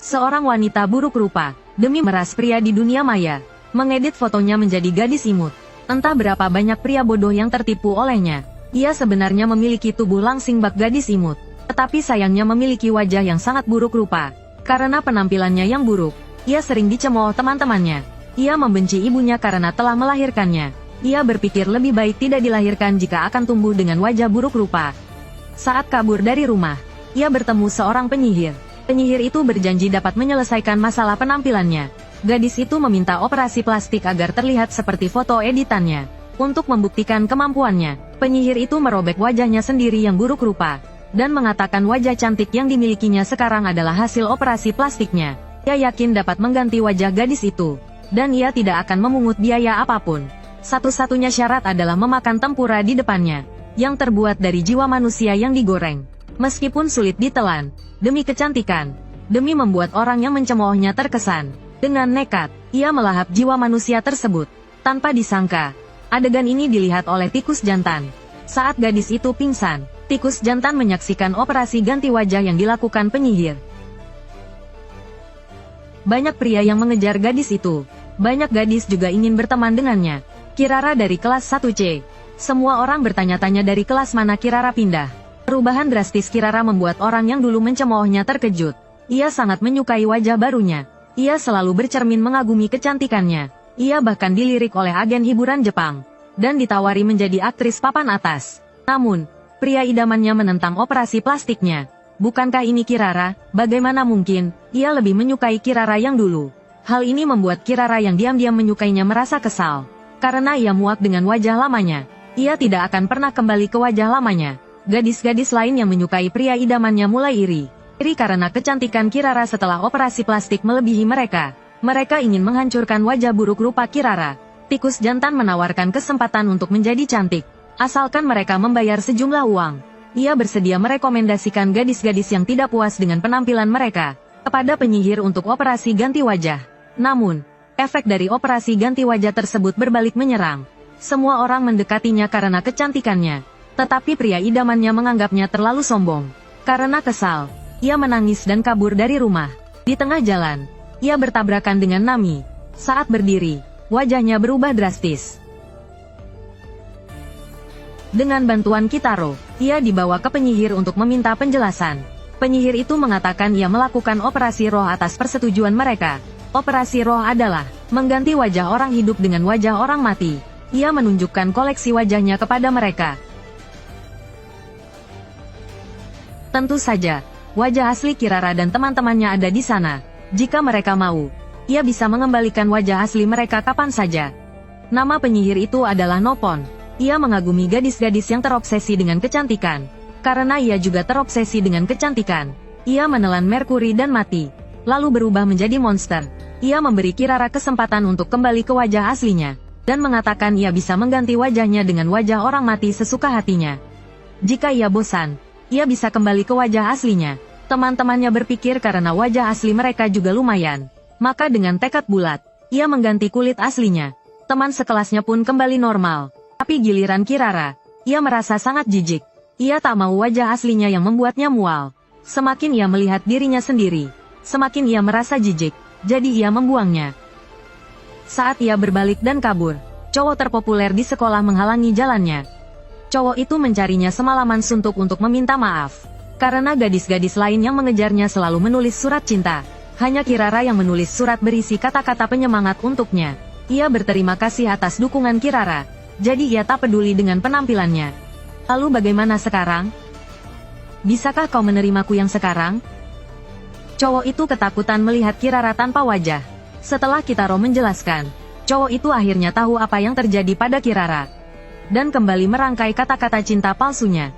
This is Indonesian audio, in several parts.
Seorang wanita buruk rupa, demi meras pria di dunia maya, mengedit fotonya menjadi gadis imut. Entah berapa banyak pria bodoh yang tertipu olehnya. Ia sebenarnya memiliki tubuh langsing bak gadis imut, tetapi sayangnya memiliki wajah yang sangat buruk rupa. Karena penampilannya yang buruk, ia sering dicemooh teman-temannya. Ia membenci ibunya karena telah melahirkannya. Ia berpikir lebih baik tidak dilahirkan jika akan tumbuh dengan wajah buruk rupa. Saat kabur dari rumah, ia bertemu seorang penyihir. Penyihir itu berjanji dapat menyelesaikan masalah penampilannya. Gadis itu meminta operasi plastik agar terlihat seperti foto editannya. Untuk membuktikan kemampuannya, penyihir itu merobek wajahnya sendiri yang buruk rupa, dan mengatakan wajah cantik yang dimilikinya sekarang adalah hasil operasi plastiknya. Ia yakin dapat mengganti wajah gadis itu, dan ia tidak akan memungut biaya apapun. Satu-satunya syarat adalah memakan tempura di depannya, yang terbuat dari jiwa manusia yang digoreng. Meskipun sulit ditelan, demi kecantikan, demi membuat orang yang mencemoohnya terkesan, dengan nekat, ia melahap jiwa manusia tersebut. Tanpa disangka, adegan ini dilihat oleh tikus jantan. Saat gadis itu pingsan, tikus jantan menyaksikan operasi ganti wajah yang dilakukan penyihir. Banyak pria yang mengejar gadis itu. Banyak gadis juga ingin berteman dengannya. Kirara dari kelas 1C. Semua orang bertanya-tanya dari kelas mana Kirara pindah. Perubahan drastis Kirara membuat orang yang dulu mencemoohnya terkejut. Ia sangat menyukai wajah barunya. Ia selalu bercermin mengagumi kecantikannya. Ia bahkan dilirik oleh agen hiburan Jepang, dan ditawari menjadi aktris papan atas. Namun, pria idamannya menentang operasi plastiknya. Bukankah ini Kirara? Bagaimana mungkin? Ia lebih menyukai Kirara yang dulu. Hal ini membuat Kirara yang diam-diam menyukainya merasa kesal. Karena ia muak dengan wajah lamanya. Ia tidak akan pernah kembali ke wajah lamanya. Gadis-gadis lain yang menyukai pria idamannya mulai iri. Iri karena kecantikan Kirara setelah operasi plastik melebihi mereka. Mereka ingin menghancurkan wajah buruk rupa Kirara. Tikus jantan menawarkan kesempatan untuk menjadi cantik, asalkan mereka membayar sejumlah uang. Ia bersedia merekomendasikan gadis-gadis yang tidak puas dengan penampilan mereka kepada penyihir untuk operasi ganti wajah. Namun, efek dari operasi ganti wajah tersebut berbalik menyerang. Semua orang mendekatinya karena kecantikannya. Tetapi pria idamannya menganggapnya terlalu sombong. Karena kesal, ia menangis dan kabur dari rumah. Di tengah jalan, ia bertabrakan dengan Nami. Saat berdiri, wajahnya berubah drastis. Dengan bantuan Kitaro, ia dibawa ke penyihir untuk meminta penjelasan. Penyihir itu mengatakan ia melakukan operasi roh atas persetujuan mereka. Operasi roh adalah mengganti wajah orang hidup dengan wajah orang mati. Ia menunjukkan koleksi wajahnya kepada mereka. Tentu saja, wajah asli Kirara dan teman-temannya ada di sana. Jika mereka mau, ia bisa mengembalikan wajah asli mereka kapan saja. Nama penyihir itu adalah Nopon. Ia mengagumi gadis-gadis yang terobsesi dengan kecantikan. Karena ia juga terobsesi dengan kecantikan, ia menelan Merkuri dan mati, lalu berubah menjadi monster. Ia memberi Kirara kesempatan untuk kembali ke wajah aslinya, dan mengatakan ia bisa mengganti wajahnya dengan wajah orang mati sesuka hatinya. Jika ia bosan, ia bisa kembali ke wajah aslinya. Teman-temannya berpikir karena wajah asli mereka juga lumayan. Maka dengan tekad bulat, ia mengganti kulit aslinya. Teman sekelasnya pun kembali normal. Tapi giliran Kirara, ia merasa sangat jijik. Ia tak mau wajah aslinya yang membuatnya mual. Semakin ia melihat dirinya sendiri, semakin ia merasa jijik. Jadi ia membuangnya. Saat ia berbalik dan kabur, cowok terpopuler di sekolah menghalangi jalannya. Cowok itu mencarinya semalaman suntuk untuk meminta maaf. Karena gadis-gadis lain yang mengejarnya selalu menulis surat cinta. Hanya Kirara yang menulis surat berisi kata-kata penyemangat untuknya. Ia berterima kasih atas dukungan Kirara. Jadi ia tak peduli dengan penampilannya. Lalu bagaimana sekarang? Bisakah kau menerimaku yang sekarang? Cowok itu ketakutan melihat Kirara tanpa wajah. Setelah Kitaro menjelaskan, cowok itu akhirnya tahu apa yang terjadi pada Kirara. Dan kembali merangkai kata-kata cinta palsunya.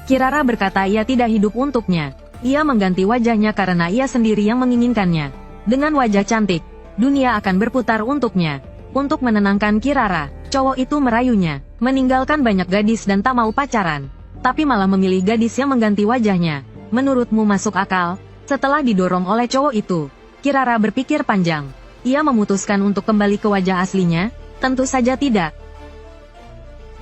Kirara berkata ia tidak hidup untuknya. Ia mengganti wajahnya karena ia sendiri yang menginginkannya. Dengan wajah cantik, dunia akan berputar untuknya. Untuk menenangkan Kirara, cowok itu merayunya, meninggalkan banyak gadis dan tak mau pacaran. Tapi malah memilih gadis yang mengganti wajahnya. Menurutmu masuk akal? Setelah didorong oleh cowok itu, Kirara berpikir panjang. Ia memutuskan untuk kembali ke wajah aslinya? Tentu saja tidak.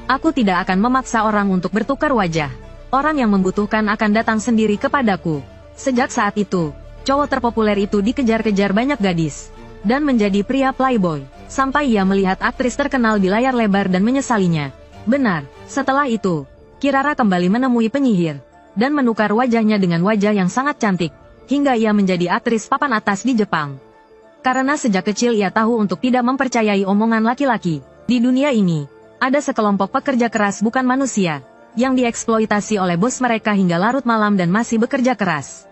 Aku tidak akan memaksa orang untuk bertukar wajah. Orang yang membutuhkan akan datang sendiri kepadaku. Sejak saat itu, cowok terpopuler itu dikejar-kejar banyak gadis, dan menjadi pria playboy, sampai ia melihat aktris terkenal di layar lebar dan menyesalinya. Benar, setelah itu, Kirara kembali menemui penyihir, dan menukar wajahnya dengan wajah yang sangat cantik, hingga ia menjadi aktris papan atas di Jepang. Karena sejak kecil ia tahu untuk tidak mempercayai omongan laki-laki. Di dunia ini, ada sekelompok pekerja keras bukan manusia, yang dieksploitasi oleh bos mereka hingga larut malam dan masih bekerja keras.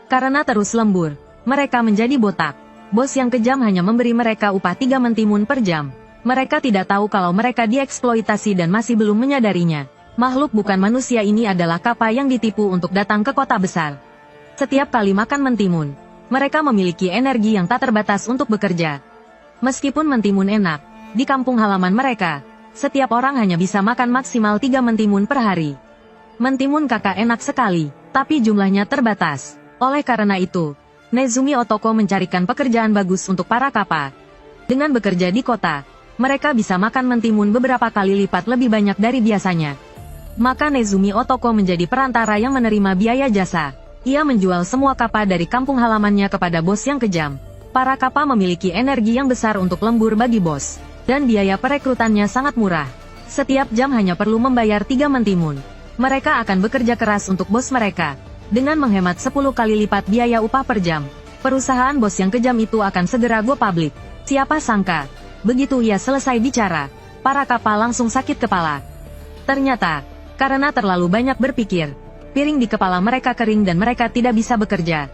Karena terus lembur, mereka menjadi botak. Bos yang kejam hanya memberi mereka upah 3 mentimun per jam. Mereka tidak tahu kalau mereka dieksploitasi dan masih belum menyadarinya. Makhluk bukan manusia ini adalah kappa yang ditipu untuk datang ke kota besar. Setiap kali makan mentimun, mereka memiliki energi yang tak terbatas untuk bekerja. Meskipun mentimun enak, di kampung halaman mereka, setiap orang hanya bisa makan maksimal 3 mentimun per hari. Mentimun kakak enak sekali, tapi jumlahnya terbatas. Oleh karena itu, Nezumi Otoko mencarikan pekerjaan bagus untuk para kappa. Dengan bekerja di kota, mereka bisa makan mentimun beberapa kali lipat lebih banyak dari biasanya. Maka Nezumi Otoko menjadi perantara yang menerima biaya jasa. Ia menjual semua kappa dari kampung halamannya kepada bos yang kejam. Para kappa memiliki energi yang besar untuk lembur bagi bos, dan biaya perekrutannya sangat murah. Setiap jam hanya perlu membayar 3 mentimun. Mereka akan bekerja keras untuk bos mereka, dengan menghemat 10 kali lipat biaya upah per jam. Perusahaan bos yang kejam itu akan segera go public. Siapa sangka, begitu ia selesai bicara, para kappa langsung sakit kepala. Ternyata, karena terlalu banyak berpikir, piring di kepala mereka kering dan mereka tidak bisa bekerja.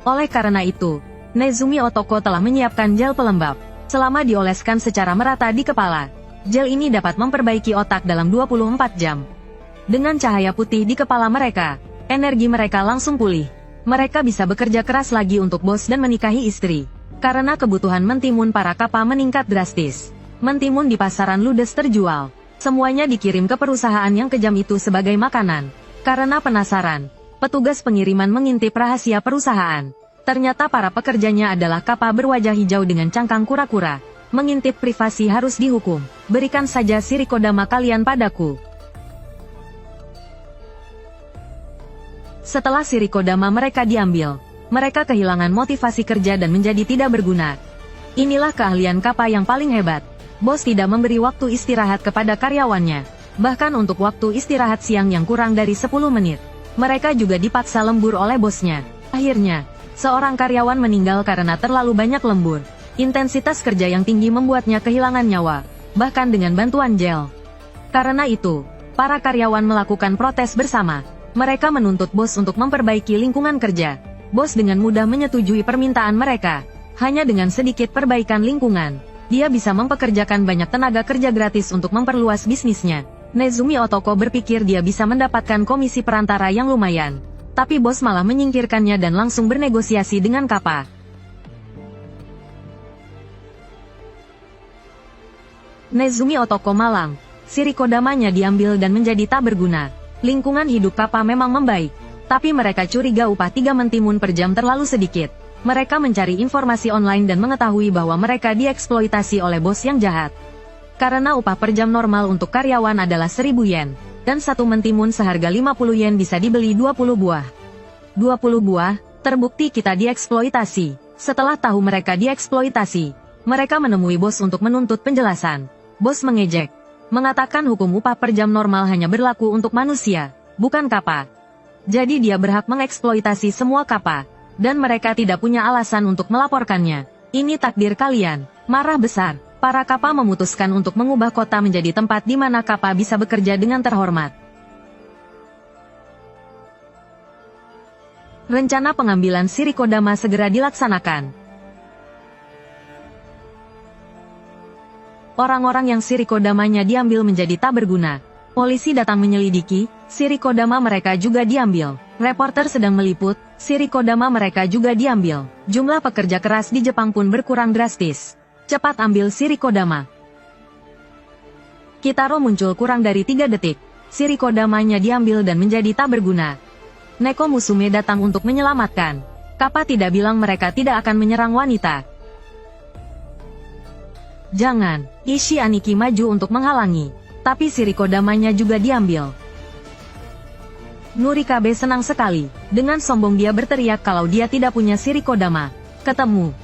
Oleh karena itu, Nezumi Otoko telah menyiapkan gel pelembab. Selama dioleskan secara merata di kepala, gel ini dapat memperbaiki otak dalam 24 jam. Dengan cahaya putih di kepala mereka, energi mereka langsung pulih. Mereka bisa bekerja keras lagi untuk bos dan menikahi istri. Karena kebutuhan mentimun para kappa meningkat drastis, mentimun di pasaran ludes terjual. Semuanya dikirim ke perusahaan yang kejam itu sebagai makanan. Karena penasaran, petugas pengiriman mengintip rahasia perusahaan. Ternyata para pekerjanya adalah kappa berwajah hijau dengan cangkang kura-kura. Mengintip privasi harus dihukum. Berikan saja Shirikodama kalian padaku. Setelah Shirikodama mereka diambil, mereka kehilangan motivasi kerja dan menjadi tidak berguna. Inilah keahlian kappa yang paling hebat. Bos tidak memberi waktu istirahat kepada karyawannya. Bahkan untuk waktu istirahat siang yang kurang dari 10 menit. Mereka juga dipaksa lembur oleh bosnya. Akhirnya, seorang karyawan meninggal karena terlalu banyak lembur. Intensitas kerja yang tinggi membuatnya kehilangan nyawa, bahkan dengan bantuan gel. Karena itu, para karyawan melakukan protes bersama. Mereka menuntut bos untuk memperbaiki lingkungan kerja. Bos dengan mudah menyetujui permintaan mereka. Hanya dengan sedikit perbaikan lingkungan, dia bisa mempekerjakan banyak tenaga kerja gratis untuk memperluas bisnisnya. Nezumi Otoko berpikir dia bisa mendapatkan komisi perantara yang lumayan. Tapi bos malah menyingkirkannya dan langsung bernegosiasi dengan kappa. Nezumi Otoko malang. Shirikodamanya diambil dan menjadi tak berguna. Lingkungan hidup kappa memang membaik. Tapi mereka curiga upah 3 mentimun per jam terlalu sedikit. Mereka mencari informasi online dan mengetahui bahwa mereka dieksploitasi oleh bos yang jahat. Karena upah per jam normal untuk karyawan adalah 1000 yen, dan 1 mentimun seharga 50 yen bisa dibeli 20 buah. 20 buah, terbukti kita dieksploitasi. Setelah tahu mereka dieksploitasi, mereka menemui bos untuk menuntut penjelasan. Bos mengejek, mengatakan hukum upah per jam normal hanya berlaku untuk manusia, bukan kappa. Jadi dia berhak mengeksploitasi semua kappa, dan mereka tidak punya alasan untuk melaporkannya. Ini takdir kalian. Marah besar. Para kappa memutuskan untuk mengubah kota menjadi tempat di mana kappa bisa bekerja dengan terhormat. Rencana pengambilan Shirikodama segera dilaksanakan. Orang-orang yang Shirikodamanya diambil menjadi tak berguna. Polisi datang menyelidiki, Shirikodama mereka juga diambil. Reporter sedang meliput, Shirikodama mereka juga diambil. Jumlah pekerja keras di Jepang pun berkurang drastis. Cepat ambil Shirikodama. Kitaro muncul kurang dari 3 detik. Shirikodamanya diambil dan menjadi tak berguna. Neko Musume datang untuk menyelamatkan. Kappa tidak bilang mereka tidak akan menyerang wanita. Jangan, Ishii Aniki maju untuk menghalangi. Tapi Shirikodamanya juga diambil. Nurikabe senang sekali. Dengan sombong dia berteriak kalau dia tidak punya Shirikodama. Ketemu.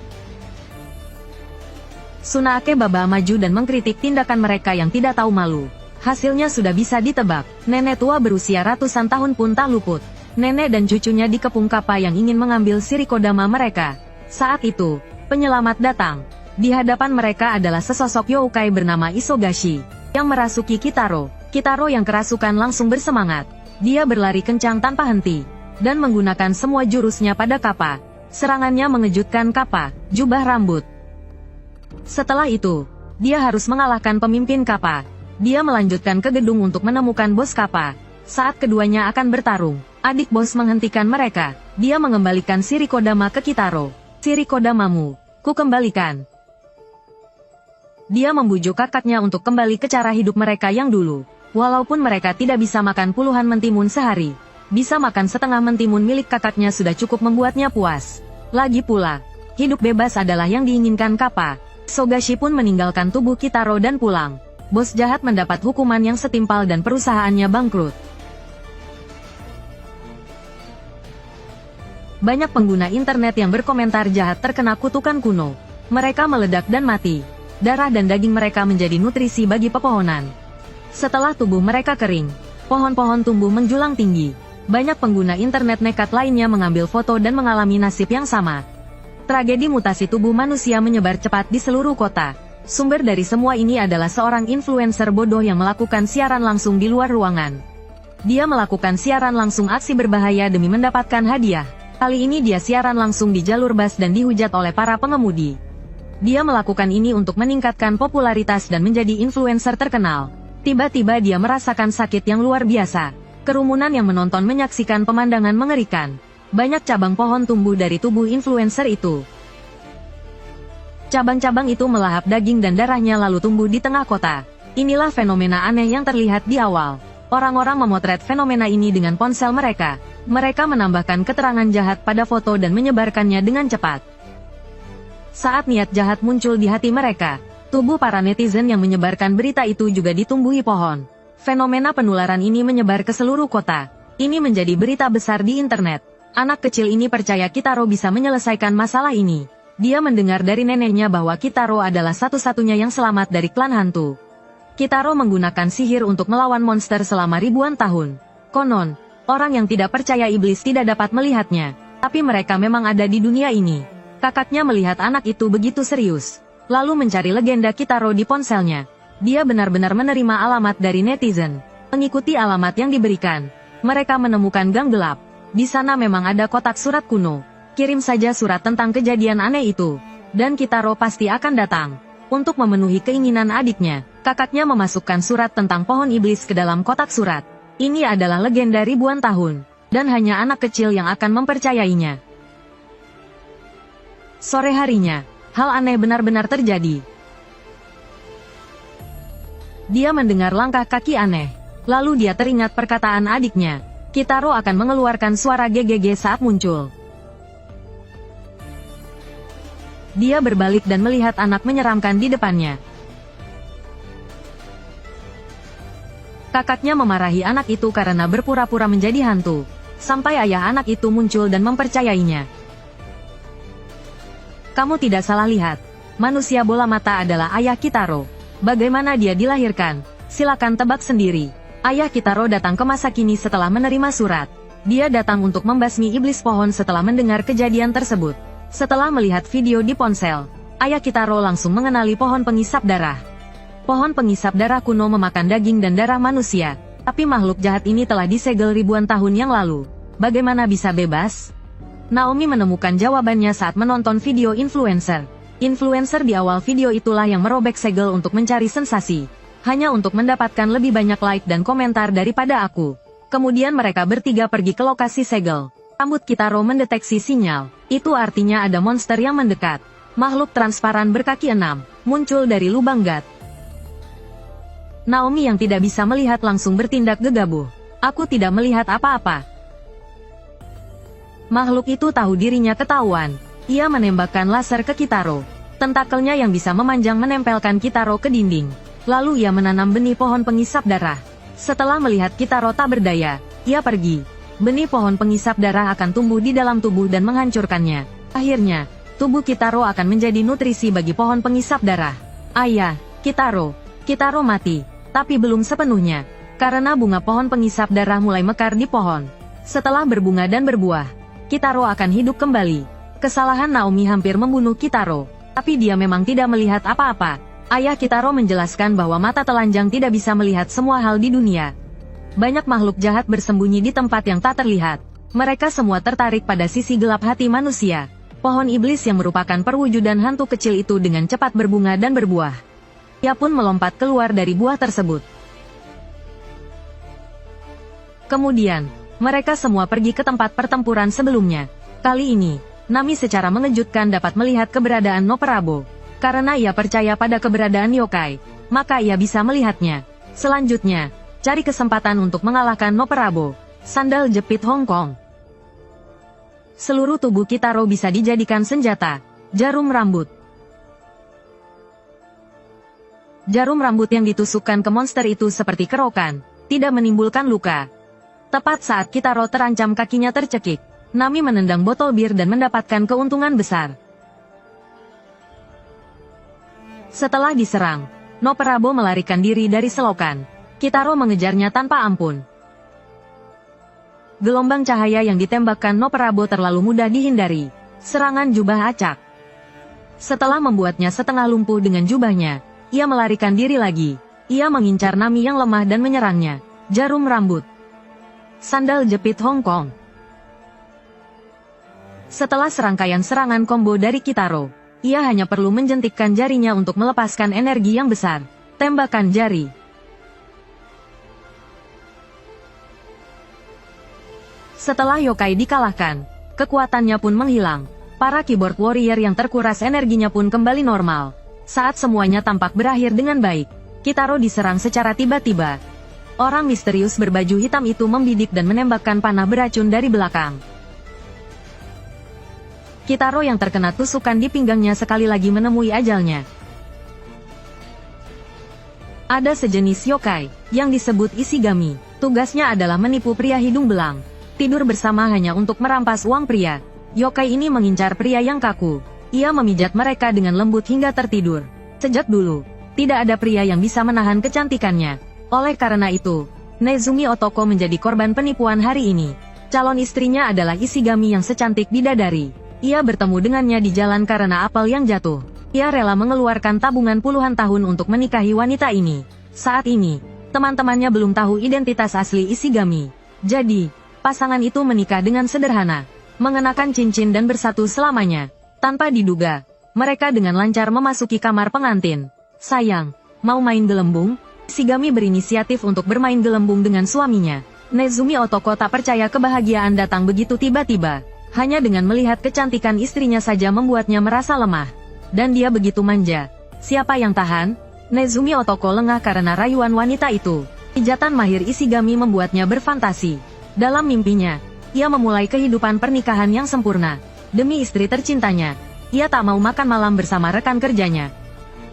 Tsunade Baba maju dan mengkritik tindakan mereka yang tidak tahu malu. Hasilnya sudah bisa ditebak. Nenek tua berusia ratusan tahun pun tak luput. Nenek dan cucunya dikepung kappa yang ingin mengambil Shirikodama mereka. Saat itu, penyelamat datang. Di hadapan mereka adalah sesosok yokai bernama Isogashi, yang merasuki Kitaro. Kitaro yang kerasukan langsung bersemangat. Dia berlari kencang tanpa henti, dan menggunakan semua jurusnya pada kappa. Serangannya mengejutkan kappa, jubah rambut. Setelah itu, dia harus mengalahkan pemimpin kappa. Dia melanjutkan ke gedung untuk menemukan bos kappa. Saat keduanya akan bertarung, adik bos menghentikan mereka. Dia mengembalikan Shirikodama ke Kitaro. Shirikodamamu, ku kembalikan. Dia membujuk kakaknya untuk kembali ke cara hidup mereka yang dulu. Walaupun mereka tidak bisa makan puluhan mentimun sehari, bisa makan setengah mentimun milik kakaknya sudah cukup membuatnya puas. Lagi pula, hidup bebas adalah yang diinginkan kappa. Isogashi pun meninggalkan tubuh Kitaro dan pulang. Bos jahat mendapat hukuman yang setimpal dan perusahaannya bangkrut. Banyak pengguna internet yang berkomentar jahat terkena kutukan kuno. Mereka meledak dan mati. Darah dan daging mereka menjadi nutrisi bagi pepohonan. Setelah tubuh mereka kering, pohon-pohon tumbuh menjulang tinggi. Banyak pengguna internet nekat lainnya mengambil foto dan mengalami nasib yang sama. Tragedi mutasi tubuh manusia menyebar cepat di seluruh kota. Sumber dari semua ini adalah seorang influencer bodoh yang melakukan siaran langsung di luar ruangan. Dia melakukan siaran langsung aksi berbahaya demi mendapatkan hadiah. Kali ini dia siaran langsung di jalur bus dan dihujat oleh para pengemudi. Dia melakukan ini untuk meningkatkan popularitas dan menjadi influencer terkenal. Tiba-tiba dia merasakan sakit yang luar biasa. Kerumunan yang menonton menyaksikan pemandangan mengerikan. Banyak cabang pohon tumbuh dari tubuh influencer itu. Cabang-cabang itu melahap daging dan darahnya lalu tumbuh di tengah kota. Inilah fenomena aneh yang terlihat di awal. Orang-orang memotret fenomena ini dengan ponsel mereka. Mereka menambahkan keterangan jahat pada foto dan menyebarkannya dengan cepat. Saat niat jahat muncul di hati mereka, tubuh para netizen yang menyebarkan berita itu juga ditumbuhi pohon. Fenomena penularan ini menyebar ke seluruh kota. Ini menjadi berita besar di internet. Anak kecil ini percaya Kitaro bisa menyelesaikan masalah ini. Dia mendengar dari neneknya bahwa Kitaro adalah satu-satunya yang selamat dari klan hantu. Kitaro menggunakan sihir untuk melawan monster selama ribuan tahun. Konon, orang yang tidak percaya iblis tidak dapat melihatnya. Tapi mereka memang ada di dunia ini. Kakaknya melihat anak itu begitu serius. Lalu mencari legenda Kitaro di ponselnya. Dia benar-benar menerima alamat dari netizen. Mengikuti alamat yang diberikan, mereka menemukan gang gelap. Di sana memang ada kotak surat kuno. Kirim saja surat tentang kejadian aneh itu, dan Kitaro pasti akan datang. Untuk memenuhi keinginan adiknya, kakaknya memasukkan surat tentang pohon iblis ke dalam kotak surat. Ini adalah legenda ribuan tahun, dan hanya anak kecil yang akan mempercayainya. Sore harinya, hal aneh benar-benar terjadi. Dia mendengar langkah kaki aneh. Lalu dia teringat perkataan adiknya. Kitaro akan mengeluarkan suara GGG saat muncul. Dia berbalik dan melihat anak menyeramkan di depannya. Kakaknya memarahi anak itu karena berpura-pura menjadi hantu. Sampai ayah anak itu muncul dan mempercayainya. Kamu tidak salah lihat. Manusia bola mata adalah ayah Kitaro. Bagaimana dia dilahirkan? Silakan tebak sendiri. Ayah Kitaro datang ke masa kini setelah menerima surat. Dia datang untuk membasmi iblis pohon setelah mendengar kejadian tersebut. Setelah melihat video di ponsel, ayah Kitaro langsung mengenali pohon pengisap darah. Pohon pengisap darah kuno memakan daging dan darah manusia. Tapi makhluk jahat ini telah disegel ribuan tahun yang lalu. Bagaimana bisa bebas? Naomi menemukan jawabannya saat menonton video influencer. Influencer di awal video itulah yang merobek segel untuk mencari sensasi. Hanya untuk mendapatkan lebih banyak like dan komentar daripada aku. Kemudian mereka bertiga pergi ke lokasi segel. Rambut Kitaro mendeteksi sinyal. Itu artinya ada monster yang mendekat. Makhluk transparan berkaki 6 muncul dari lubang gat. Naomi yang tidak bisa melihat langsung bertindak gegabah. Aku tidak melihat apa-apa. Makhluk itu tahu dirinya ketahuan. Ia menembakkan laser ke Kitaro. Tentakelnya yang bisa memanjang menempelkan Kitaro ke dinding. Lalu ia menanam benih pohon pengisap darah. Setelah melihat Kitaro tak berdaya, ia pergi. benih pohon pengisap darah akan tumbuh di dalam tubuh dan menghancurkannya. Akhirnya, tubuh Kitaro akan menjadi nutrisi bagi pohon pengisap darah. Ayah, Kitaro mati, tapi belum sepenuhnya, karena bunga pohon pengisap darah mulai mekar di pohon. Setelah berbunga dan berbuah, Kitaro akan hidup kembali. Kesalahan Naomi hampir membunuh Kitaro, tapi dia memang tidak melihat apa-apa. Ayah Kitaro menjelaskan bahwa mata telanjang tidak bisa melihat semua hal di dunia. Banyak makhluk jahat bersembunyi di tempat yang tak terlihat. Mereka semua tertarik pada sisi gelap hati manusia. Pohon iblis yang merupakan perwujudan hantu kecil itu dengan cepat berbunga dan berbuah. Ia pun melompat keluar dari buah tersebut. Kemudian, mereka semua pergi ke tempat pertempuran sebelumnya. Kali ini, Nami secara mengejutkan dapat melihat keberadaan Noperabo. Karena ia percaya pada keberadaan yokai, maka ia bisa melihatnya. Selanjutnya, cari kesempatan untuk mengalahkan Noperabo. Sandal jepit Hong Kong. Seluruh tubuh Kitaro bisa dijadikan senjata. Jarum rambut. Jarum rambut yang ditusukkan ke monster itu seperti kerokan, tidak menimbulkan luka. Tepat saat Kitaro terancam kakinya tercekik, Nami menendang botol bir dan mendapatkan keuntungan besar. Setelah diserang, Noperabo melarikan diri dari selokan. Kitaro mengejarnya tanpa ampun. Gelombang cahaya yang ditembakkan Noperabo terlalu mudah dihindari. Serangan jubah acak. Setelah membuatnya setengah lumpuh dengan jubahnya, ia melarikan diri lagi. Ia mengincar Nami yang lemah dan menyerangnya. Jarum rambut. Sandal jepit Hong Kong. Setelah serangkaian serangan combo dari Kitaro, ia hanya perlu menjentikkan jarinya untuk melepaskan energi yang besar. Tembakan jari. Setelah yokai dikalahkan, kekuatannya pun menghilang. Para keyboard warrior yang terkuras energinya pun kembali normal. Saat semuanya tampak berakhir dengan baik, Kitaro diserang secara tiba-tiba. Orang misterius berbaju hitam itu membidik dan menembakkan panah beracun dari belakang. Kitaro yang terkena tusukan di pinggangnya sekali lagi menemui ajalnya. Ada sejenis yokai, yang disebut Ishigami. Tugasnya adalah menipu pria hidung belang. Tidur bersama hanya untuk merampas uang pria. Yokai ini mengincar pria yang kaku. Ia memijat mereka dengan lembut hingga tertidur. Sejak dulu, tidak ada pria yang bisa menahan kecantikannya. Oleh karena itu, Nezumi Otoko menjadi korban penipuan hari ini. Calon istrinya adalah Ishigami yang secantik bidadari. Ia bertemu dengannya di jalan karena apel yang jatuh. Ia rela mengeluarkan tabungan puluhan tahun untuk menikahi wanita ini. Saat ini, teman-temannya belum tahu identitas asli Ishigami. Jadi, pasangan itu menikah dengan sederhana, mengenakan cincin dan bersatu selamanya. Tanpa diduga, mereka dengan lancar memasuki kamar pengantin. Sayang, mau main gelembung? Ishigami berinisiatif untuk bermain gelembung dengan suaminya. Nezumi Otoko tak percaya kebahagiaan datang begitu tiba-tiba. Hanya dengan melihat kecantikan istrinya saja membuatnya merasa lemah. Dan dia begitu manja. Siapa yang tahan? Nezumi Otoko lengah karena rayuan wanita itu. Pijatan mahir Ishigami membuatnya berfantasi. Dalam mimpinya, ia memulai kehidupan pernikahan yang sempurna. Demi istri tercintanya, ia tak mau makan malam bersama rekan kerjanya.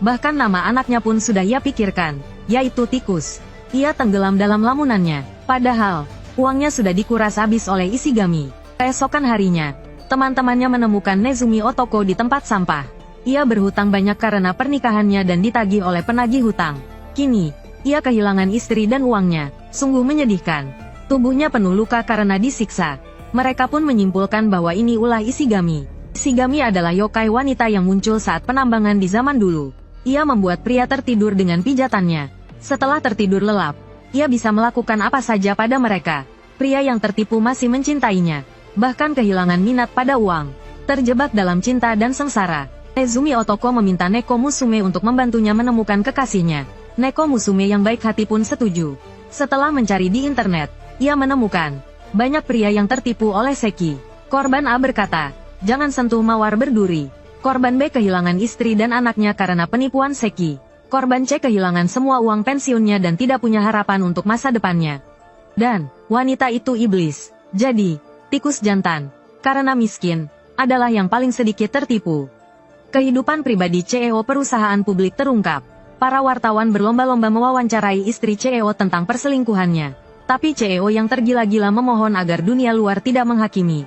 Bahkan nama anaknya pun sudah ia pikirkan, yaitu tikus. Ia tenggelam dalam lamunannya. Padahal, uangnya sudah dikuras habis oleh Ishigami. Keesokan harinya, teman-temannya menemukan Nezumi Otoko di tempat sampah. Ia berhutang banyak karena pernikahannya dan ditagih oleh penagih hutang. Kini, ia kehilangan istri dan uangnya. Sungguh menyedihkan. Tubuhnya penuh luka karena disiksa. Mereka pun menyimpulkan bahwa ini ulah Ishigami. Ishigami adalah yokai wanita yang muncul saat penambangan di zaman dulu. Ia membuat pria tertidur dengan pijatannya. Setelah tertidur lelap, ia bisa melakukan apa saja pada mereka. Pria yang tertipu masih mencintainya. Bahkan kehilangan minat pada uang. Terjebak dalam cinta dan sengsara, Nezumi Otoko meminta Neko Musume untuk membantunya menemukan kekasihnya. Neko Musume yang baik hati pun setuju. Setelah mencari di internet, ia menemukan banyak pria yang tertipu oleh Seki. Korban A berkata, jangan sentuh mawar berduri. Korban B kehilangan istri dan anaknya karena penipuan Seki. Korban C kehilangan semua uang pensiunnya dan tidak punya harapan untuk masa depannya. Dan, wanita itu iblis. Jadi, tikus jantan, karena miskin, adalah yang paling sedikit tertipu. Kehidupan pribadi CEO perusahaan publik terungkap. Para wartawan berlomba-lomba mewawancarai istri CEO tentang perselingkuhannya. Tapi CEO yang tergila-gila memohon agar dunia luar tidak menghakimi.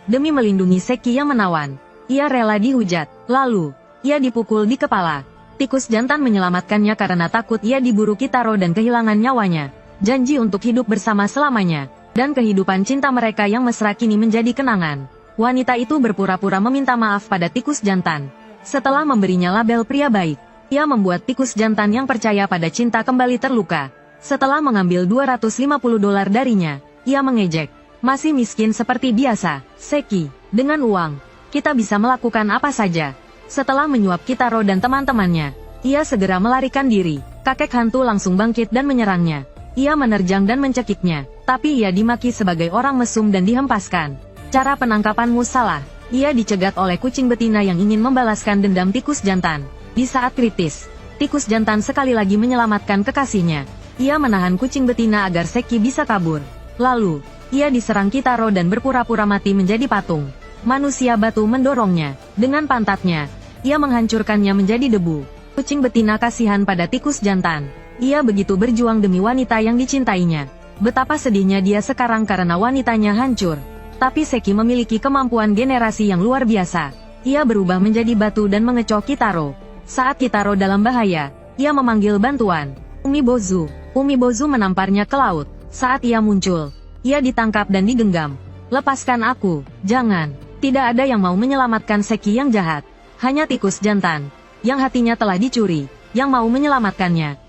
Demi melindungi Seki yang menawan, ia rela dihujat. Lalu, ia dipukul di kepala. Tikus jantan menyelamatkannya karena takut ia diburu Kitaro dan kehilangan nyawanya. Janji untuk hidup bersama selamanya. Dan kehidupan cinta mereka yang mesra kini menjadi kenangan. Wanita itu berpura-pura meminta maaf pada tikus jantan. Setelah memberinya label pria baik, ia membuat tikus jantan yang percaya pada cinta kembali terluka. Setelah mengambil $250 darinya, ia mengejek. Masih miskin seperti biasa, Seki. Dengan uang, kita bisa melakukan apa saja. Setelah menyuap Kitaro dan teman-temannya, ia segera melarikan diri. Kakek hantu langsung bangkit dan menyerangnya. Ia menerjang dan mencekiknya, tapi ia dimaki sebagai orang mesum dan dihempaskan. Cara penangkapanmu salah. Ia dicegat oleh kucing betina yang ingin membalaskan dendam tikus jantan. Di saat kritis, tikus jantan sekali lagi menyelamatkan kekasihnya. Ia menahan kucing betina agar Seki bisa kabur. Lalu, ia diserang Kitaro dan berpura-pura mati menjadi patung. Manusia batu mendorongnya. Dengan pantatnya, ia menghancurkannya menjadi debu. Kucing betina kasihan pada tikus jantan. Ia begitu berjuang demi wanita yang dicintainya. Betapa sedihnya dia sekarang karena wanitanya hancur. Tapi Seki memiliki kemampuan generasi yang luar biasa. Ia berubah menjadi batu dan mengecoh Kitaro. Saat Kitaro dalam bahaya, ia memanggil bantuan. Umibozu menamparnya ke laut. Saat ia muncul, ia ditangkap dan digenggam. Lepaskan aku, jangan. Tidak ada yang mau menyelamatkan Seki yang jahat. Hanya tikus jantan, yang hatinya telah dicuri, yang mau menyelamatkannya.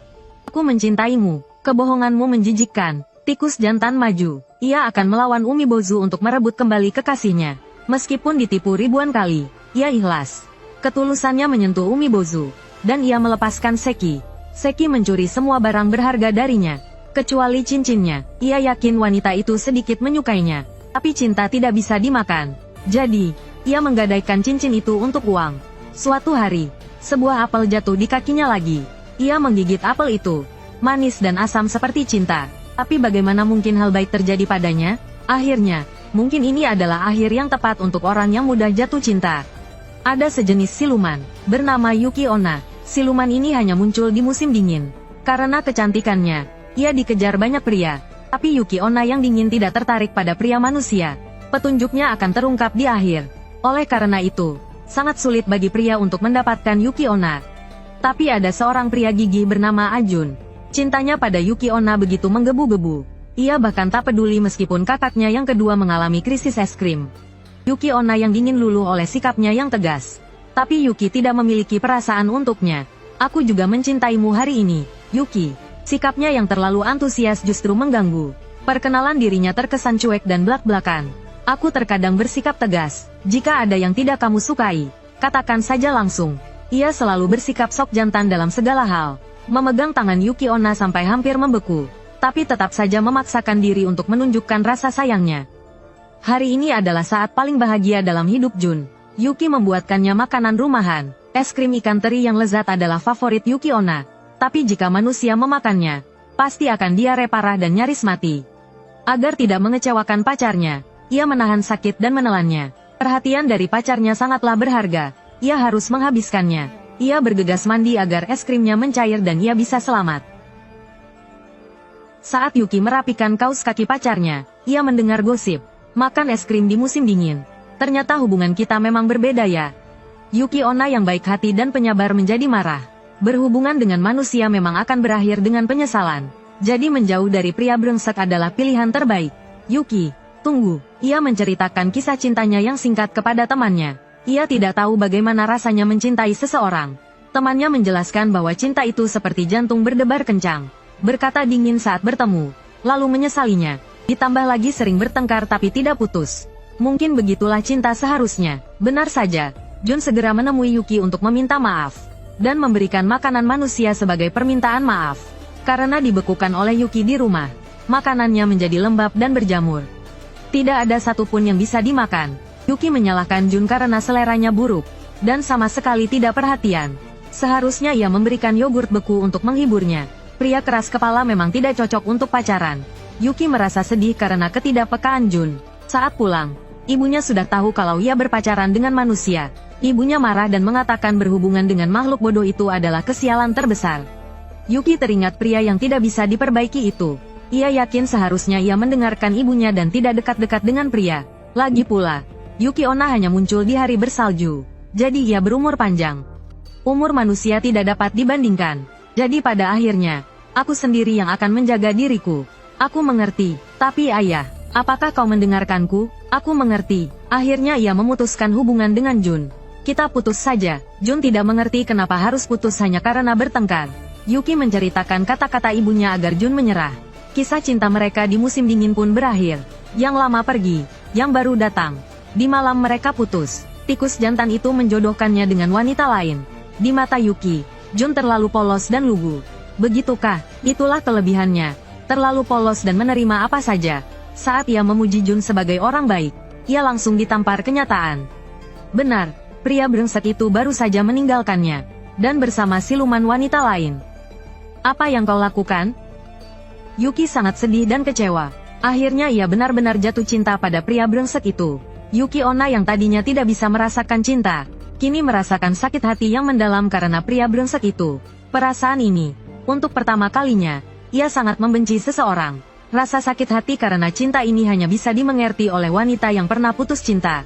Aku mencintaimu, kebohonganmu menjijikkan. Tikus jantan maju. Ia akan melawan Umibozu untuk merebut kembali kekasihnya. Meskipun ditipu ribuan kali, ia ikhlas. Ketulusannya menyentuh Umibozu, dan ia melepaskan Seki. Seki mencuri semua barang berharga darinya, kecuali cincinnya. Ia yakin wanita itu sedikit menyukainya, tapi cinta tidak bisa dimakan. Jadi, ia menggadaikan cincin itu untuk uang. Suatu hari, sebuah apel jatuh di kakinya lagi. Ia menggigit apel itu, manis dan asam seperti cinta. Tapi bagaimana mungkin hal baik terjadi padanya? Akhirnya, mungkin ini adalah akhir yang tepat untuk orang yang mudah jatuh cinta. Ada sejenis siluman, bernama Yuki Onna. Siluman ini hanya muncul di musim dingin. Karena kecantikannya, ia dikejar banyak pria. Tapi Yuki Onna yang dingin tidak tertarik pada pria manusia. Petunjuknya akan terungkap di akhir. Oleh karena itu, sangat sulit bagi pria untuk mendapatkan Yuki Onna. Tapi ada seorang pria gigih bernama Ajun. Cintanya pada Yuki Onna begitu menggebu-gebu. Ia bahkan tak peduli meskipun kakaknya yang kedua mengalami krisis es krim. Yuki Onna yang dingin luluh oleh sikapnya yang tegas. Tapi Yuki tidak memiliki perasaan untuknya. Aku juga mencintaimu hari ini, Yuki. Sikapnya yang terlalu antusias justru mengganggu. Perkenalan dirinya terkesan cuek dan blak-blakan. Aku terkadang bersikap tegas. Jika ada yang tidak kamu sukai, katakan saja langsung. Ia selalu bersikap sok jantan dalam segala hal. Memegang tangan Yuki Onna sampai hampir membeku. Tapi tetap saja memaksakan diri untuk menunjukkan rasa sayangnya. Hari ini adalah saat paling bahagia dalam hidup Jun. Yuki membuatkannya makanan rumahan. Es krim ikan teri yang lezat adalah favorit Yuki Onna. Tapi jika manusia memakannya, pasti akan diare parah dan nyaris mati. Agar tidak mengecewakan pacarnya, ia menahan sakit dan menelannya. Perhatian dari pacarnya sangatlah berharga. Ia harus menghabiskannya. Ia bergegas mandi agar es krimnya mencair dan ia bisa selamat. Saat Yuki merapikan kaus kaki pacarnya, ia mendengar gosip. Makan es krim di musim dingin. Ternyata hubungan kita memang berbeda ya. Yuki Onna yang baik hati dan penyabar menjadi marah. Berhubungan dengan manusia memang akan berakhir dengan penyesalan. Jadi menjauh dari pria brengsek adalah pilihan terbaik. Yuki, tunggu. Ia menceritakan kisah cintanya yang singkat kepada temannya. Ia tidak tahu bagaimana rasanya mencintai seseorang. Temannya menjelaskan bahwa cinta itu seperti jantung berdebar kencang. Berkata dingin saat bertemu, lalu menyesalinya. Ditambah lagi sering bertengkar tapi tidak putus. Mungkin begitulah cinta seharusnya. Benar saja, Jun segera menemui Yuki untuk meminta maaf. Dan memberikan makanan manusia sebagai permintaan maaf. Karena dibekukan oleh Yuki di rumah, makanannya menjadi lembab dan berjamur. Tidak ada satupun yang bisa dimakan. Yuki menyalahkan Jun karena seleranya buruk. Dan sama sekali tidak perhatian. Seharusnya ia memberikan yogurt beku untuk menghiburnya. Pria keras kepala memang tidak cocok untuk pacaran. Yuki merasa sedih karena ketidakpekaan Jun. Saat pulang, ibunya sudah tahu kalau ia berpacaran dengan manusia. Ibunya marah dan mengatakan berhubungan dengan makhluk bodoh itu adalah kesialan terbesar. Yuki teringat pria yang tidak bisa diperbaiki itu. Ia yakin seharusnya ia mendengarkan ibunya dan tidak dekat-dekat dengan pria. Lagi pula, Yuki Onna hanya muncul di hari bersalju. Jadi ia berumur panjang. Umur manusia tidak dapat dibandingkan. Jadi pada akhirnya, aku sendiri yang akan menjaga diriku. Aku mengerti. Tapi ayah, apakah kau mendengarkanku? Aku mengerti. Akhirnya ia memutuskan hubungan dengan Jun. Kita putus saja. Jun tidak mengerti kenapa harus putus hanya karena bertengkar. Yuki menceritakan kata-kata ibunya agar Jun menyerah. Kisah cinta mereka di musim dingin pun berakhir. Yang lama pergi, yang baru datang. Di malam mereka putus. Tikus jantan itu menjodohkannya dengan wanita lain. Di mata Yuki, Jun terlalu polos dan lugu. Begitukah? Itulah kelebihannya. Terlalu polos dan menerima apa saja. Saat ia memuji Jun sebagai orang baik, ia langsung ditampar kenyataan. Benar, pria brengsek itu baru saja meninggalkannya. Dan bersama siluman wanita lain. Apa yang kau lakukan? Yuki sangat sedih dan kecewa. Akhirnya ia benar-benar jatuh cinta pada pria brengsek itu. Yuki Onna yang tadinya tidak bisa merasakan cinta, kini merasakan sakit hati yang mendalam karena pria brengsek itu. Perasaan ini, untuk pertama kalinya, ia sangat membenci seseorang. Rasa sakit hati karena cinta ini hanya bisa dimengerti oleh wanita yang pernah putus cinta.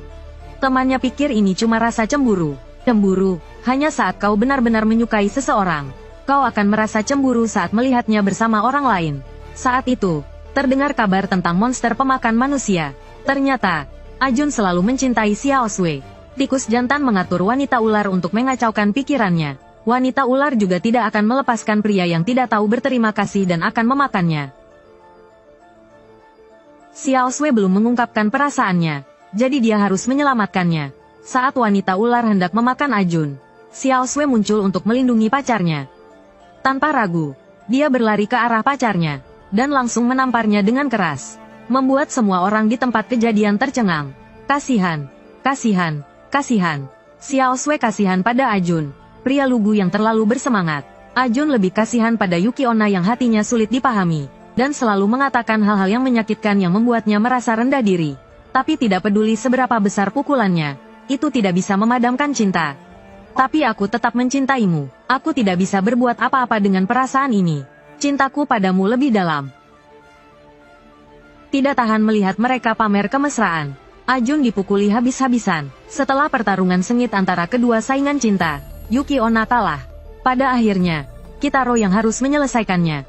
Temannya pikir ini cuma rasa cemburu. Cemburu, hanya saat kau benar-benar menyukai seseorang. Kau akan merasa cemburu saat melihatnya bersama orang lain. Saat itu, terdengar kabar tentang monster pemakan manusia. Ternyata, Ajun selalu mencintai Xiao Sui. Tikus jantan mengatur wanita ular untuk mengacaukan pikirannya. Wanita ular juga tidak akan melepaskan pria yang tidak tahu berterima kasih dan akan memakannya. Xiao Sui belum mengungkapkan perasaannya, jadi dia harus menyelamatkannya. Saat wanita ular hendak memakan Ajun, Xiao Sui muncul untuk melindungi pacarnya. Tanpa ragu, dia berlari ke arah pacarnya, dan langsung menamparnya dengan keras. Membuat semua orang di tempat kejadian tercengang. Kasihan, kasihan, kasihan. Xiao Sui kasihan pada Ajun, pria lugu yang terlalu bersemangat. Ajun lebih kasihan pada Yuki Onna yang hatinya sulit dipahami, dan selalu mengatakan hal-hal yang menyakitkan yang membuatnya merasa rendah diri. Tapi tidak peduli seberapa besar pukulannya, itu tidak bisa memadamkan cinta. Tapi aku tetap mencintaimu. Aku tidak bisa berbuat apa-apa dengan perasaan ini. Cintaku padamu lebih dalam. Tidak tahan melihat mereka pamer kemesraan. Ajun dipukuli habis-habisan. Setelah pertarungan sengit antara kedua saingan cinta, Yuki Onna kalah. Pada akhirnya, Kitaro yang harus menyelesaikannya.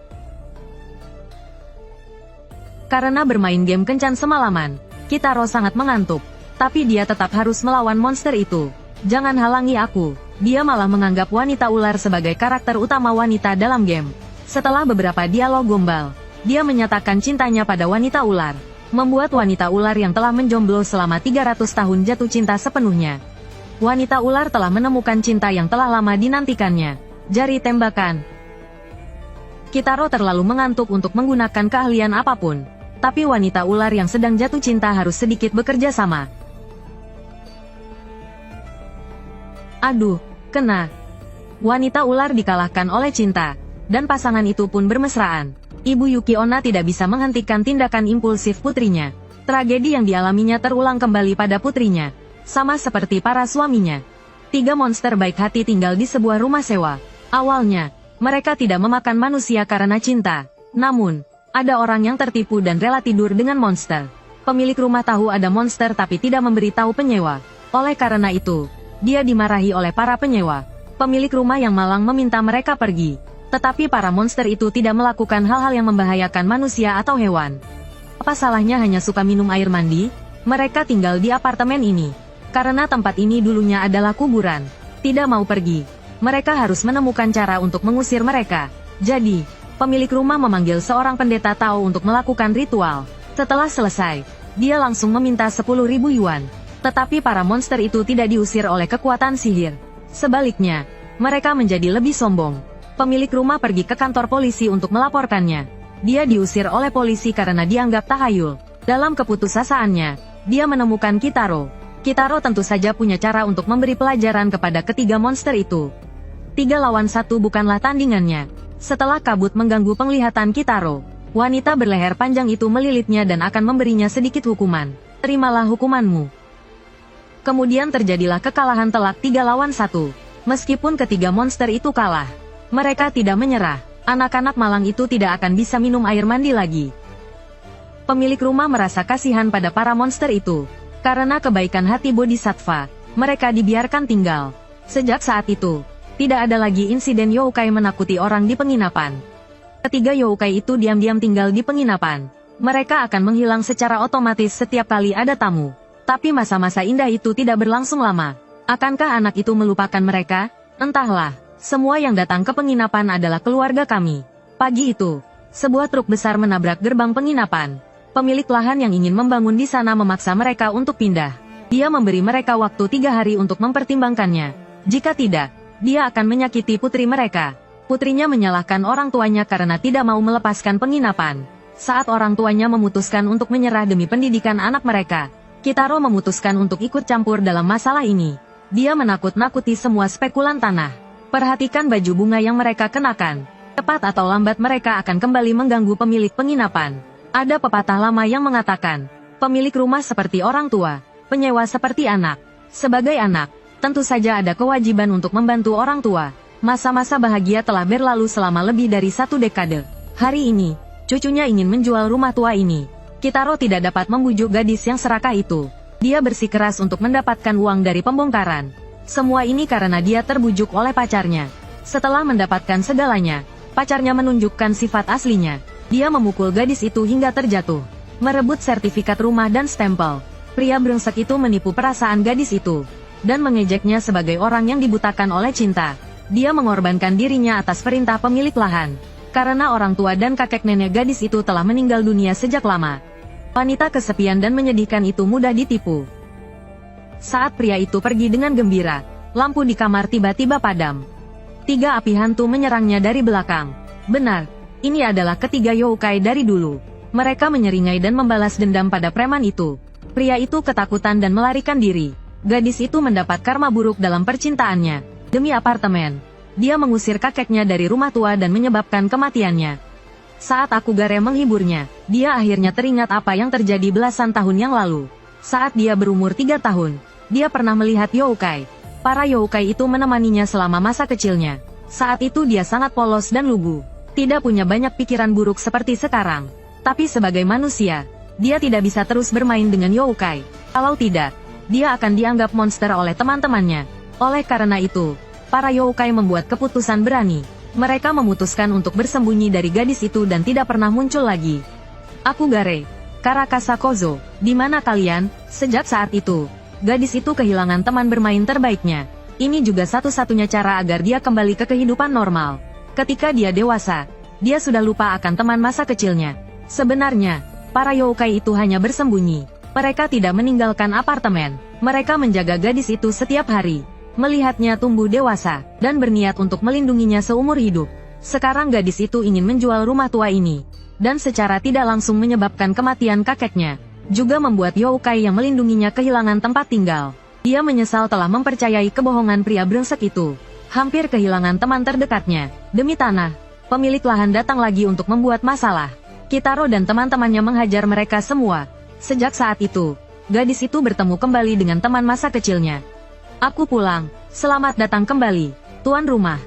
Karena bermain game kencan semalaman, Kitaro sangat mengantuk. Tapi dia tetap harus melawan monster itu. Jangan halangi aku. Dia malah menganggap wanita ular sebagai karakter utama wanita dalam game. Setelah beberapa dialog gombal, dia menyatakan cintanya pada wanita ular. Membuat wanita ular yang telah menjomblo selama 300 tahun jatuh cinta sepenuhnya. Wanita ular telah menemukan cinta yang telah lama dinantikannya. Jari tembakan. Kitaro terlalu mengantuk untuk menggunakan keahlian apapun. Tapi wanita ular yang sedang jatuh cinta harus sedikit bekerja sama. Aduh, kena. Wanita ular dikalahkan oleh cinta. Dan pasangan itu pun bermesraan. Ibu Yuki Onna tidak bisa menghentikan tindakan impulsif putrinya. Tragedi yang dialaminya terulang kembali pada putrinya. Sama seperti para suaminya. 3 monster baik hati tinggal di sebuah rumah sewa. Awalnya, mereka tidak memakan manusia karena cinta. Namun, ada orang yang tertipu dan rela tidur dengan monster. Pemilik rumah tahu ada monster tapi tidak memberitahu penyewa. Oleh karena itu, dia dimarahi oleh para penyewa. Pemilik rumah yang malang meminta mereka pergi. Tetapi para monster itu tidak melakukan hal-hal yang membahayakan manusia atau hewan. Apa salahnya hanya suka minum air mandi? Mereka tinggal di apartemen ini. Karena tempat ini dulunya adalah kuburan. Tidak mau pergi. Mereka harus menemukan cara untuk mengusir mereka. Jadi, pemilik rumah memanggil seorang pendeta Tao untuk melakukan ritual. Setelah selesai, dia langsung meminta 10.000 yuan. Tetapi para monster itu tidak diusir oleh kekuatan sihir. Sebaliknya, mereka menjadi lebih sombong. Pemilik rumah pergi ke kantor polisi untuk melaporkannya. Dia diusir oleh polisi karena dianggap tahayul. Dalam keputusasaannya, dia menemukan Kitaro. Kitaro tentu saja punya cara untuk memberi pelajaran kepada ketiga monster itu. 3 lawan 1 bukanlah tandingannya. Setelah kabut mengganggu penglihatan Kitaro, wanita berleher panjang itu melilitnya dan akan memberinya sedikit hukuman. Terimalah hukumanmu. Kemudian terjadilah kekalahan telak 3 lawan 1. Meskipun ketiga monster itu kalah, mereka tidak menyerah. Anak-anak malang itu tidak akan bisa minum air mandi lagi. Pemilik rumah merasa kasihan pada para monster itu. Karena kebaikan hati Bodhisattva, mereka dibiarkan tinggal. Sejak saat itu, tidak ada lagi insiden yokai menakuti orang di penginapan. Ketiga yokai itu diam-diam tinggal di penginapan. Mereka akan menghilang secara otomatis setiap kali ada tamu. Tapi masa-masa indah itu tidak berlangsung lama. Akankah anak itu melupakan mereka? Entahlah. Semua yang datang ke penginapan adalah keluarga kami. Pagi itu, sebuah truk besar menabrak gerbang penginapan. Pemilik lahan yang ingin membangun di sana memaksa mereka untuk pindah. Dia memberi mereka waktu 3 hari untuk mempertimbangkannya. Jika tidak, dia akan menyakiti putri mereka. Putrinya menyalahkan orang tuanya karena tidak mau melepaskan penginapan. Saat orang tuanya memutuskan untuk menyerah demi pendidikan anak mereka, Kitaro memutuskan untuk ikut campur dalam masalah ini. Dia menakut-nakuti semua spekulan tanah. Perhatikan baju bunga yang mereka kenakan. Cepat atau lambat mereka akan kembali mengganggu pemilik penginapan. Ada pepatah lama yang mengatakan, pemilik rumah seperti orang tua, penyewa seperti anak. Sebagai anak, tentu saja ada kewajiban untuk membantu orang tua. Masa-masa bahagia telah berlalu selama lebih dari 1 dekade. Hari ini, cucunya ingin menjual rumah tua ini. Kitaro tidak dapat membujuk gadis yang serakah itu. Dia bersikeras untuk mendapatkan uang dari pembongkaran. Semua ini karena dia terbujuk oleh pacarnya. Setelah mendapatkan segalanya, pacarnya menunjukkan sifat aslinya. Dia memukul gadis itu hingga terjatuh. Merebut sertifikat rumah dan stempel. Pria brengsek itu menipu perasaan gadis itu. Dan mengejeknya sebagai orang yang dibutakan oleh cinta. Dia mengorbankan dirinya atas perintah pemilik lahan. Karena orang tua dan kakek nenek gadis itu telah meninggal dunia sejak lama. Wanita kesepian dan menyedihkan itu mudah ditipu. Saat pria itu pergi dengan gembira, lampu di kamar tiba-tiba padam. 3 api hantu menyerangnya dari belakang. Benar, ini adalah ketiga yokai dari dulu. Mereka menyeringai dan membalas dendam pada preman itu. Pria itu ketakutan dan melarikan diri. Gadis itu mendapat karma buruk dalam percintaannya. Demi apartemen, dia mengusir kakeknya dari rumah tua dan menyebabkan kematiannya. Saat Akugare menghiburnya, dia akhirnya teringat apa yang terjadi belasan tahun yang lalu. Saat dia berumur 3 tahun, dia pernah melihat yokai. Para yokai itu menemaninya selama masa kecilnya. Saat itu dia sangat polos dan lugu. Tidak punya banyak pikiran buruk seperti sekarang. Tapi sebagai manusia, dia tidak bisa terus bermain dengan yokai. Kalau tidak, dia akan dianggap monster oleh teman-temannya. Oleh karena itu, para yokai membuat keputusan berani. Mereka memutuskan untuk bersembunyi dari gadis itu dan tidak pernah muncul lagi. Akugare, Karakasa Kozo, di mana kalian? Sejak saat itu, gadis itu kehilangan teman bermain terbaiknya. Ini juga satu-satunya cara agar dia kembali ke kehidupan normal. Ketika dia dewasa, dia sudah lupa akan teman masa kecilnya. Sebenarnya, para yokai itu hanya bersembunyi. Mereka tidak meninggalkan apartemen. Mereka menjaga gadis itu setiap hari. Melihatnya tumbuh dewasa, dan berniat untuk melindunginya seumur hidup. Sekarang gadis itu ingin menjual rumah tua ini. Dan secara tidak langsung menyebabkan kematian kakeknya. Juga membuat yokai yang melindunginya kehilangan tempat tinggal. Dia menyesal telah mempercayai kebohongan pria brengsek itu. Hampir kehilangan teman terdekatnya. Demi tanah, pemilik lahan datang lagi untuk membuat masalah. Kitaro dan teman-temannya menghajar mereka semua. Sejak saat itu, gadis itu bertemu kembali dengan teman masa kecilnya. Aku pulang, selamat datang kembali, tuan rumah.